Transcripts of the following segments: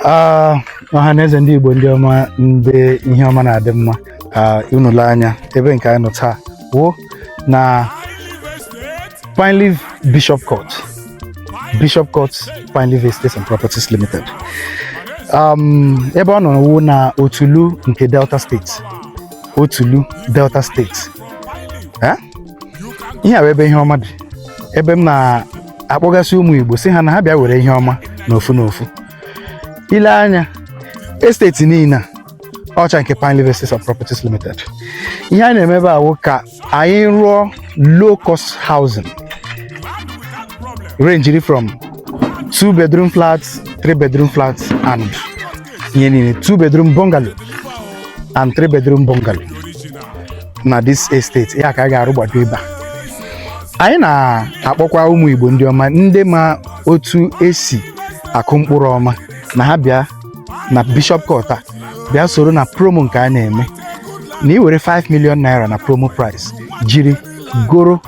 ọha na eze ndị Igbo ndị ọma ndị ihe ọma na-adị mma unu lee anya ebe nke anyị nọ taa wụ na Pineleaf Bishop Court Pineleaf Estates and Properties Limited. Ebe ọ nọ wụ na Otulu nke Delta State. Ihe a bụ ebe ihe ọma dị, ebe m na-akpọgasị ụmụ Igbo si ha na ha bịa were ihe ọma n'ofu. Ile anya estate niile ọcha nke Pineleaf Estates and Properties Limited. Ihe a na-eme ebe a ka anyị rụọ low cost housing ranging from 2-bedroom flats, 3-bedroom flats and 2-bedroom bungalow and 3-bedroom bungalow na this estate. Ya ka a ga-arụ gbado ebe a. Anyị na-akpọkwa ụmụ Igbo ndị ọma ndị ma otu esi akụ mkpụrụ ọma na ha bịa na Bishop Court a bịa soro na promo nke a na-eme na i were 5 million naira na promo price jiri goro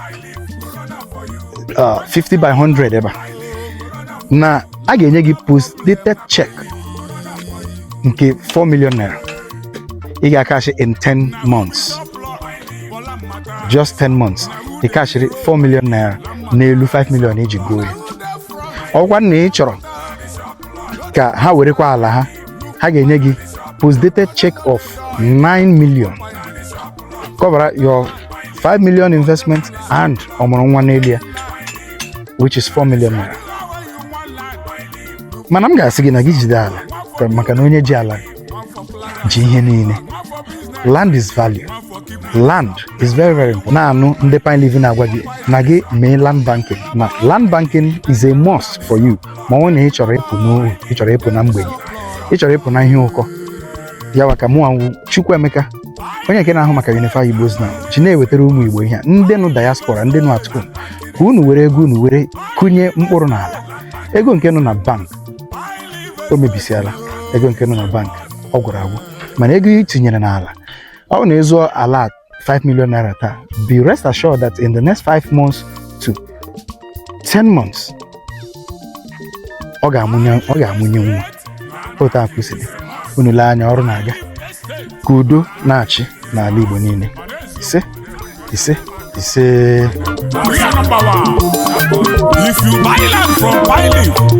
50 by 100 ebe na a ga-enye gị post-dated check nke 4 million naira. Ị ga-akashi in 10 months, just 10 months. Ị kashiri 4 million naira n'elu 5 million iji goo ya. Ọkwa na ị chọrọ ka ha werekwa ala ha ga-enye gị post-dated check of 9 million cover your 5 million investment and ọmụrụ nwa n'elu ya, which is 4 million naira. Mana m ga-asị gị na gị jide ala maka na onye ji ala ji ihe niile. Land is value. Land is very, very important. Na-anụ ndị Pineleaf na-agwa gị na gị mee land banking. Na land banking is a must for you. Ma ọ na ị chọrọ ịpụ n'ohu, ị chọrọ ịpụ na mgbede, ị chọrọ ịpụ na ihe ụkọ. Ya waka mụ anwụ Chukwuemeka, onye nke na-ahụ maka Unify Igbos Now, ji na-ewetara ụmụ Igbo ihe ndị nụ diaspora, ndị nụ at home, ka unu were ego unu were kụnye mkpụrụ n'ala. Ego nke nọ na bank o mebisiala, ego nke nọ na bank ọ gwụrụ agwụ, mana ego ị tinyere n'ala ọ na-ezu ala 5 million naira taa. Be rest assured that in the next 5 months to 10 months ọ ga-amụnye nwa. Otu a kwụsịrị unu lee anya ọrụ na-aga ka udo na-achị n'ala Igbo niile. Ise. If you buy land from Pineleaf,